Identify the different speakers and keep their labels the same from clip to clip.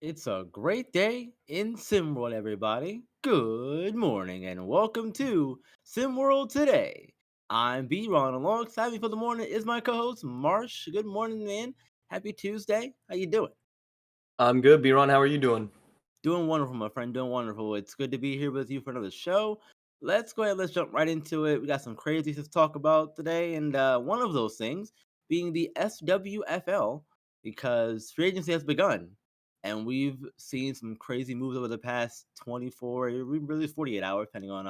Speaker 1: It's a great day in SimWorld, everybody. Good morning and welcome to SimWorld Today. I'm B-Ron. Alongside me for the morning is my co-host Marsh. Good morning, man. Happy Tuesday. How you doing?
Speaker 2: I'm good, B-Ron. How are you doing?
Speaker 1: Doing wonderful, my friend. Doing wonderful. It's good to be here with you for another show. Let's go ahead. Let's jump right into it. We got some crazy to talk about today, and one of those things being the SWFL, because free agency has begun, and we've seen some crazy moves over the past 24, really 48 hours, depending on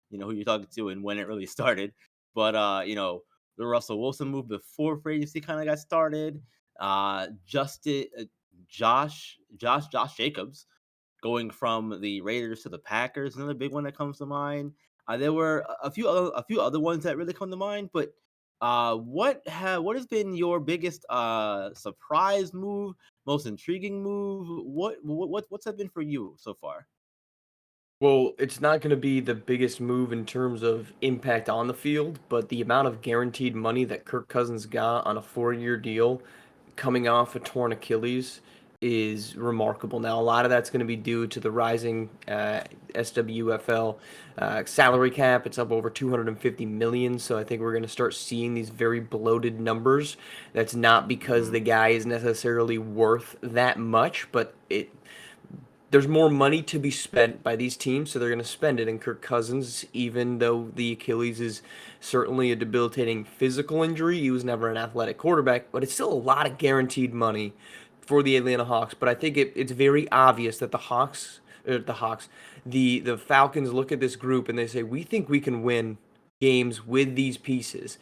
Speaker 1: who you're talking to and when it really started. But the Russell Wilson move before free agency kind of got started. Justin, Josh Jacobs going from the Raiders to the Packers, another big one that comes to mind. There were a few other ones that really come to mind, but what has been your biggest surprise move, most intriguing move? What's that been for you so far?
Speaker 2: Well, it's not going to be the biggest move in terms of impact on the field, but the amount of guaranteed money that Kirk Cousins got on a 4-year deal coming off a torn Achilles is remarkable. Now, a lot of that's going to be due to the rising SWFL salary cap. It's up over 250 million, so I think we're going to start seeing these very bloated numbers. That's not because
Speaker 1: Mhm.
Speaker 2: the guy is necessarily worth that much, but there's more money to be spent by these teams, so they're going to spend it. And Kirk Cousins, even though the Achilles is certainly a debilitating physical injury, he was never an athletic quarterback, but it's still a lot of guaranteed money for the Atlanta Hawks. But I think it's very obvious that the Falcons look at this group and they say, we think we can win games with these pieces.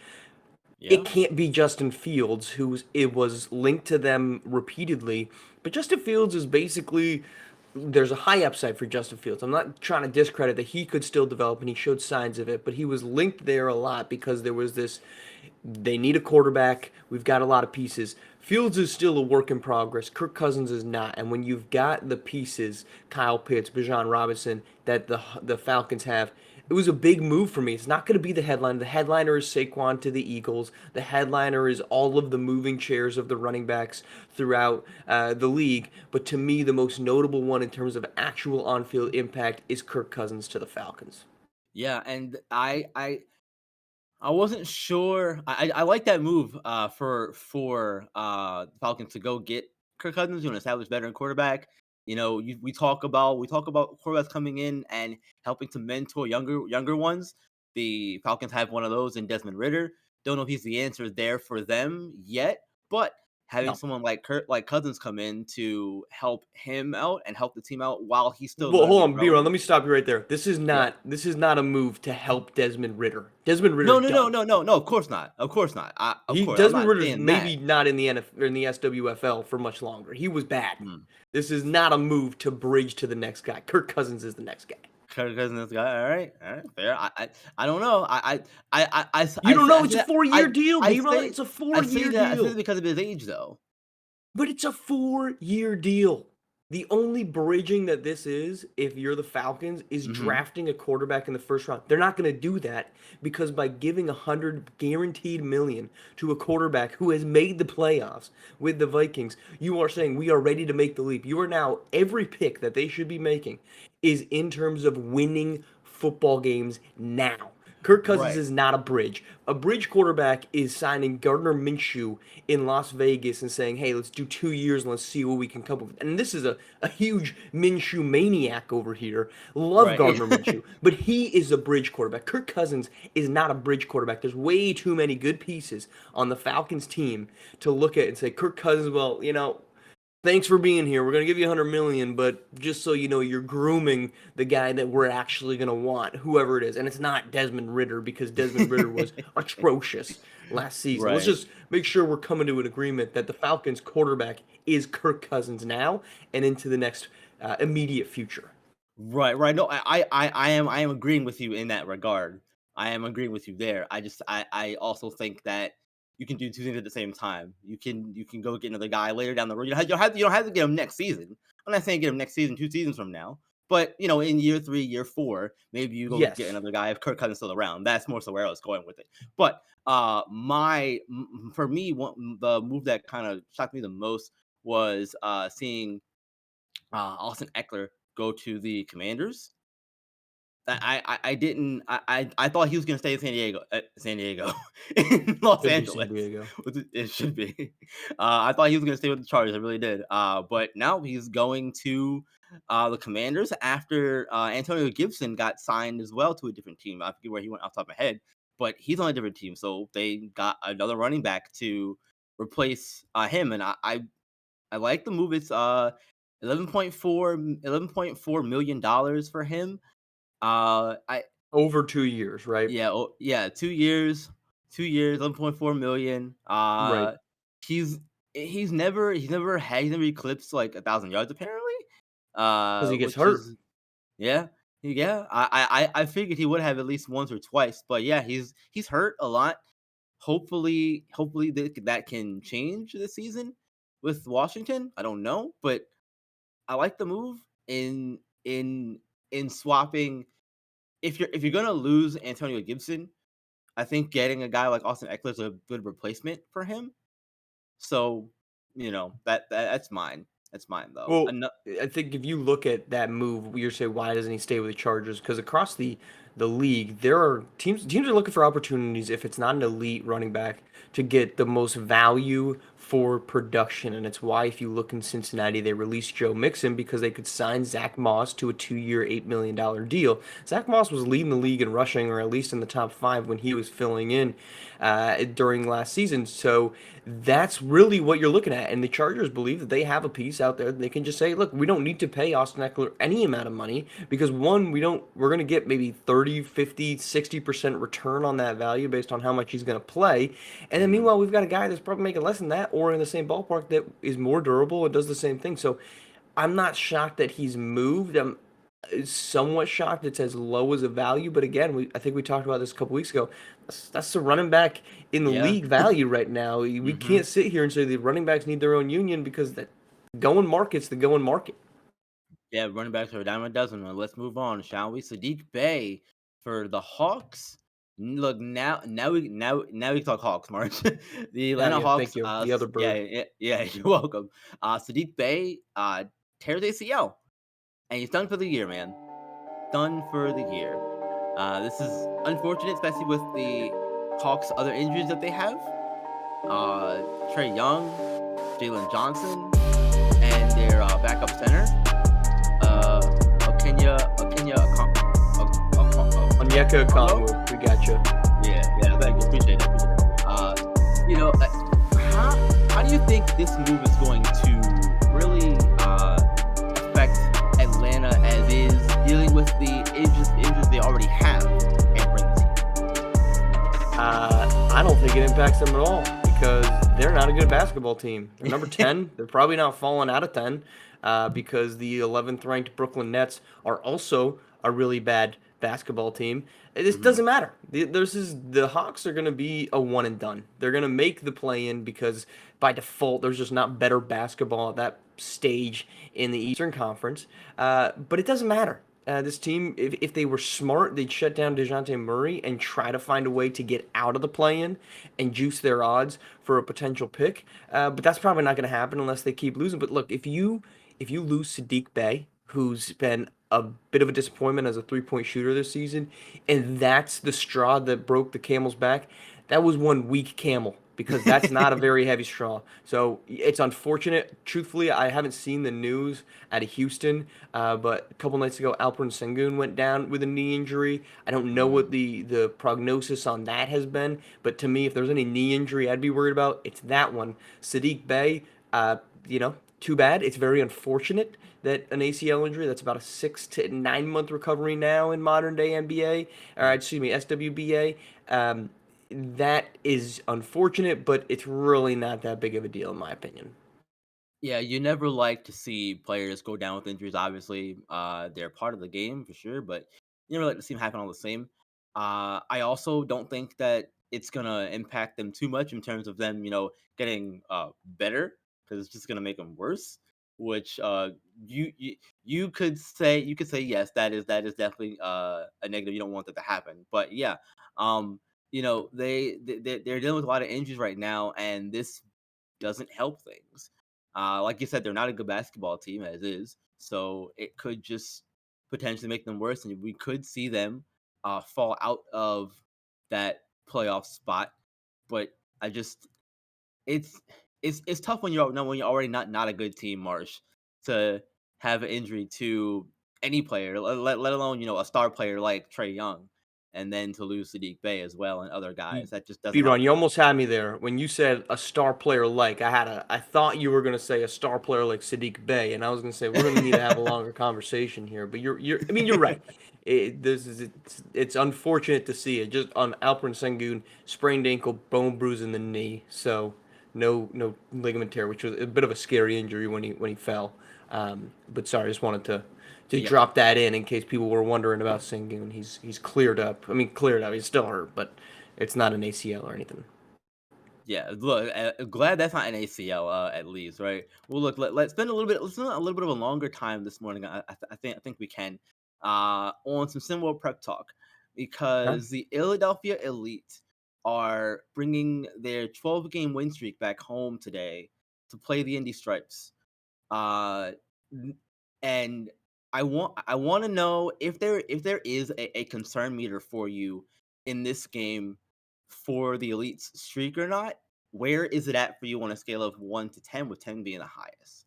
Speaker 2: It
Speaker 1: Yeah.
Speaker 2: can't be Justin Fields, it was linked to them repeatedly, but Justin Fields is basically there's a high upside for Justin Fields. I'm not trying to discredit that he could still develop and he showed signs of it, but he was linked there a lot because there was this they need a quarterback. We've got a lot of pieces. Fields is still a work in progress. Kirk Cousins is not. And when you've got the pieces, Kyle Pitts, Bijan Robinson, that the Falcons have, it was a big move for me. It's not going to be the headline. The headliner is Saquon to the Eagles. The headliner is all of the moving chairs of the running backs throughout the league. But to me, the most notable one in terms of actual on-field impact is Kirk Cousins to the Falcons.
Speaker 1: Yeah, and I wasn't sure. I like that move for Falcons to go get Kirk Cousins, an established veteran quarterback. We talk about quarterbacks coming in and helping to mentor younger ones. The Falcons have one of those in Desmond Ritter. Don't know if he's the answer there for them yet, but having
Speaker 2: No.
Speaker 1: someone like Cousins come in to help him out and help the team out while he's still
Speaker 2: Well, hold
Speaker 1: learning and
Speaker 2: on, B-Ron.
Speaker 1: growing.
Speaker 2: Let me stop you right there.
Speaker 1: Yeah.
Speaker 2: This is not a move to help Desmond Ritter. Desmond
Speaker 1: No,
Speaker 2: Ritter's
Speaker 1: no, no,
Speaker 2: done.
Speaker 1: no, no, no. Of course not. Of course not. Of
Speaker 2: He
Speaker 1: course, I'm
Speaker 2: Desmond
Speaker 1: not
Speaker 2: Ritter's
Speaker 1: saying that.
Speaker 2: maybe not in the NF or in the SWFL for much longer. He was bad.
Speaker 1: Mm.
Speaker 2: This is not a move to bridge to the next guy. Kirk Cousins is the next guy.
Speaker 1: Kirk Cousins guy. All right, fair. I don't know.
Speaker 2: You don't know. It's a
Speaker 1: That
Speaker 2: 4-year deal,
Speaker 1: I
Speaker 2: B-Ron.
Speaker 1: say
Speaker 2: It's a
Speaker 1: I say
Speaker 2: 4-year
Speaker 1: that I say that
Speaker 2: deal.
Speaker 1: because of his age, though.
Speaker 2: But it's a 4-year deal. The only bridging that this is, if you're the Falcons, is
Speaker 1: Hmm.
Speaker 2: drafting a quarterback in the first round. They're not going to do that because by giving 100 guaranteed million to a quarterback who has made the playoffs with the Vikings, you are saying we are ready to make the leap. You are now every pick that they should be making is in terms of winning football games now. Kirk Cousins
Speaker 1: Right.
Speaker 2: is not a bridge. A bridge quarterback is signing Gardner Minshew in Las Vegas and saying, hey, let's do 2 years and let's see what we can come up with. And this is a huge Minshew maniac over here. Love
Speaker 1: Right.
Speaker 2: Gardner Minshew, but he is a bridge quarterback. Kirk Cousins is not a bridge quarterback. There's way too many good pieces on the Falcons team to look at and say, Kirk Cousins, well, thanks for being here. We're gonna give you 100 million, but just so you know, you're grooming the guy that we're actually gonna want, whoever it is. And it's not Desmond Ritter because Desmond Ritter was atrocious last season. Let's
Speaker 1: Right.
Speaker 2: just make sure we're coming to an agreement that the Falcons quarterback is Kirk Cousins now and into the next immediate future.
Speaker 1: Right. No, I am agreeing with you in that regard. I am agreeing with you there. I also think that you can do two things at the same time. You can go get another guy later down the road. You don't have to get him next season. I'm not saying get him next season, 2 seasons from now. But in year three, year four, maybe you go get
Speaker 2: Yes.
Speaker 1: another guy if Kirk Cousins still around. That's more so where I was going with it. But for me, the move that kind of shocked me the most was seeing Austin Eckler go to the Commanders. I didn't I thought he was gonna stay in San Diego, in Los
Speaker 2: Should be San
Speaker 1: Angeles.
Speaker 2: Diego.
Speaker 1: It should be. I thought he was gonna stay with the Chargers. I really did. But now he's going to the Commanders after Antonio Gibson got signed as well to a different team. I forget where he went off the top of my head, but he's on a different team. So they got another running back to replace him, and I like the move. It's 11.4 million dollars for him. I
Speaker 2: Over 2 years, right?
Speaker 1: Yeah, oh, yeah, 2 years, 2 years, 11.4 million.
Speaker 2: Right.
Speaker 1: He's he's never eclipsed like 1,000 yards apparently.
Speaker 2: 'Cause he gets
Speaker 1: Which
Speaker 2: hurt.
Speaker 1: is yeah, yeah. I figured he would have at least once or twice, but yeah, he's hurt a lot. Hopefully that can change this season with Washington. I don't know, but I like the move in swapping. If you're gonna lose Antonio Gibson, I think getting a guy like Austin Eckler is a good replacement for him. So, that's mine. That's mine though.
Speaker 2: Well, I think if you look at that move, you're saying why doesn't he stay with the Chargers? Because across the league, there are teams are looking for opportunities if it's not an elite running back to get the most value for production, and it's why if you look in Cincinnati, they released Joe Mixon because they could sign Zach Moss to a 2-year, $8 million deal. Zach Moss was leading the league in rushing, or at least in the top five when he was filling in during last season. So that's really what you're looking at. And the Chargers believe that they have a piece out there that they can just say, look, we don't need to pay Austin Eckler any amount of money because one, we're going to get maybe 30, 50, 60% return on that value based on how much he's going to play. And then
Speaker 1: Mhm.
Speaker 2: meanwhile, we've got a guy that's probably making less than that or in the same ballpark that is more durable and does the same thing. So I'm not shocked that he's moved. I'm somewhat shocked it's as low as a value, but again, I think we talked about this a couple weeks ago. That's the running back in the
Speaker 1: Yeah.
Speaker 2: league value right now. We
Speaker 1: Mhm.
Speaker 2: can't sit here and say the running backs need their own union because that going market's the going market.
Speaker 1: Yeah, running backs are a dime a dozen. Let's move on, shall we? Sadiq Bey for the Hawks. Look, now we can talk Hawks, March. The
Speaker 2: Yeah,
Speaker 1: Atlanta
Speaker 2: yeah, thank
Speaker 1: Hawks,
Speaker 2: you. The other
Speaker 1: yeah,
Speaker 2: bird.
Speaker 1: yeah, yeah, you're welcome. Sadiq Bey tears ACL, and he's done for the year, man. Done for the year. This is unfortunate, especially with the Hawks' other injuries that they have. Trey Young, Jalen Johnson, and their backup center, uh,
Speaker 2: Onyeka
Speaker 1: Okongwu.
Speaker 2: Okongwu, we got you.
Speaker 1: Yeah, yeah, thank you. Appreciate it. Appreciate it. You know, uh, how do you think this move is going to really affect Atlanta as is dealing with the injuries they already have and bring the team?
Speaker 2: I don't think it impacts them at all because they're not a good basketball team. They're number 10. They're probably not falling out of 10 because the 11th ranked Brooklyn Nets are also a really bad basketball team. This
Speaker 1: Mhm.
Speaker 2: doesn't matter. The Hawks are going to be a one and done. They're going to make the play in because by default there's just not better basketball at that stage in the Eastern Conference. But it doesn't matter. This team, if they were smart, they'd shut down DeJounte Murray and try to find a way to get out of the play-in and juice their odds for a potential pick. But that's probably not going to happen unless they keep losing. But look, if you lose Saddiq Bey, who's been a bit of a disappointment as a three-point shooter this season, and that's the straw that broke the camel's back, that was one weak camel because that's not a very heavy straw. So it's unfortunate. Truthfully, I haven't seen the news out of Houston, but a couple nights ago, Alperen Sengun went down with a knee injury. I don't know
Speaker 1: Mm.
Speaker 2: what the prognosis on that has been, but to me, if there's any knee injury I'd be worried about, it's that one. Saddiq Bey, too bad. It's very unfortunate that an ACL injury that's about a 6 to 9 month recovery now in modern day NBA, or excuse me, SWBA. That is unfortunate, but it's really not that big of a deal in my opinion.
Speaker 1: Yeah, you never like to see players go down with injuries. Obviously, they're part of the game for sure, but you never like to see them happen all the same. I also don't think that it's gonna impact them too much in terms of them, getting better because it's just gonna make them worse. Which you you you could say yes, that is definitely a negative. You don't want that to happen, but yeah, they're dealing with a lot of injuries right now, and this doesn't help things. Like you said, they're not a good basketball team as is, so it could just potentially make them worse, and we could see them fall out of that playoff spot. But I just it's it's tough when when you're already not a good team, Marsh, to have an injury to any player, let alone a star player like Trey Young, and then to lose Sadiq Bey as well and other guys. That just doesn't help.
Speaker 2: B-Ron, you almost had me there when you said a star player like. I thought you were gonna say a star player like Saddiq Bey, and I was gonna say we're gonna need to have a longer conversation here. But I mean, you're right. It's unfortunate to see it. Just on Alperen Sengun, sprained ankle, bone bruise in the knee. So no ligament tear, which was a bit of a scary injury when he fell. But sorry, I just wanted to
Speaker 1: Yeah.
Speaker 2: drop that in case people were wondering about Sengun. He's cleared up. I mean, cleared up. He's still hurt, but it's not an ACL or anything.
Speaker 1: Yeah, look, glad that's not an ACL, at least, right? Well, look, let's spend a little bit, let's spend a little bit of a longer time this morning. I think we can, on some SimWorld prep talk,
Speaker 2: Huh?
Speaker 1: because the Philadelphia Elite are bringing their 12-game win streak back home today to play the Indy Stripes. Uh, n- and I want to know if there is a concern meter for you in this game for the Elite's streak or not. Where is it at for you on a scale of 1 to 10, with 10 being the highest?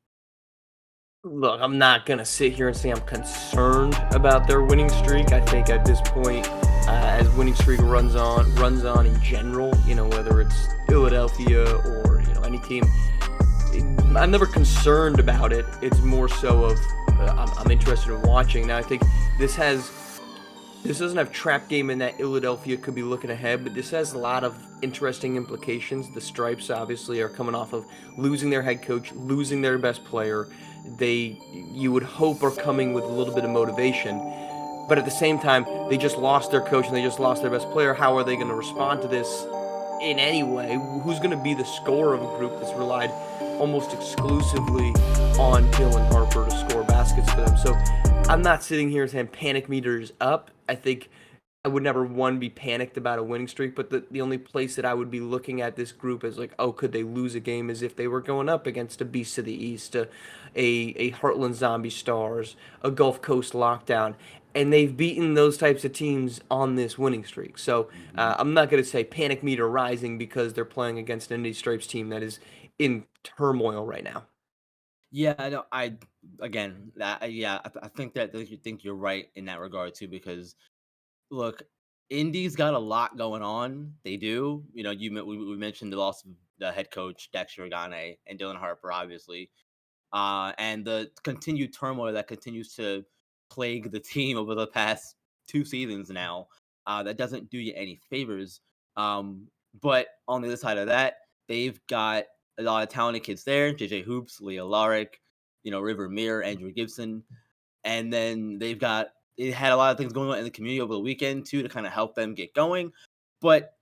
Speaker 2: Look, I'm not gonna sit here and say I'm concerned about their winning streak. I think at this point, as winning streak runs on in general, whether it's Philadelphia or any team, I'm never concerned about it. It's more so of I'm interested in watching. Now I think this has this doesn't have trap game in that Philadelphia could be looking ahead, but this has a lot of interesting implications. The Stripes obviously are coming off of losing their head coach, losing their best player. They, you would hope, are coming with a little bit of motivation, but at the same time, they just lost their coach and they just lost their best player. How are they going to respond to this in any way? Who's going to be the scorer of a group that's relied almost exclusively on Dylan Harper to score baskets for them? So I'm not sitting here saying panic meters up. I think I would never one be panicked about a winning streak, but the only place that I would be looking at this group as like, oh, could they lose a game, is if they were going up against a Beast of the East, a Heartland Zombie Stars, a Gulf Coast Lockdown, and they've beaten those types of teams on this winning streak. So
Speaker 1: Mhm.
Speaker 2: I'm not going to say panic meter rising because they're playing against an Indy Stripes team that is in turmoil right now.
Speaker 1: Yeah, I know. Yeah, I think that you think you're right in that regard too, because look, Indy's got a lot going on. They do. We mentioned the loss of the head coach Dexter Gane and Dylan Harper, obviously, and the continued turmoil that continues to plague the team over the past 2 seasons now. That doesn't do you any favors. But on the other side of that, they've got a lot of talented kids there: JJ Hoops, Leah Larick, River Mir, Andrew Gibson, and then it had a lot of things going on in the community over the weekend too to kind of help them get going. But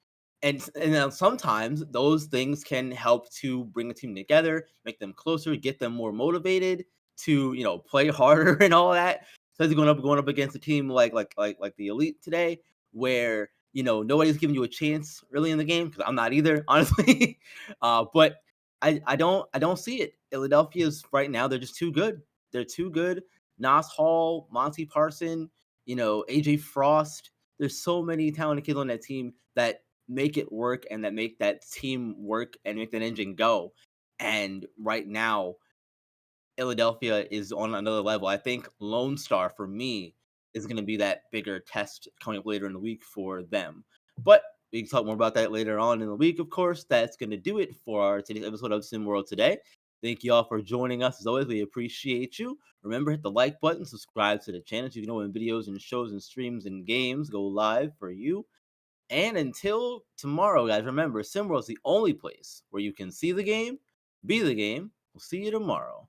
Speaker 1: and then sometimes those things can help to bring a team together, make them closer, get them more motivated to play harder and all that. So going up against a team like the Elite today, where nobody's giving you a chance really in the game, because I'm not either, honestly. But I don't see it. Philadelphia's right now, they're just too good. They're too good. Nas Hall, Monty Parson, AJ Frost. There's so many talented kids on that team that make it work and that make that team work and make that engine go. And right now, Philadelphia is on another level. I think Lone Star for me is going to be that bigger test coming up later in the week for them. But we can talk more about that later on in the week, of course. That's going to do it for our today's episode of SimWorld today. Thank you all for joining us. As always, we appreciate you. Remember, hit the like button, subscribe to the channel so you know when videos and shows and streams and games go live for you. And until tomorrow, guys, remember, SimWorld's the only place where you can see the game, be the game. We'll see you tomorrow.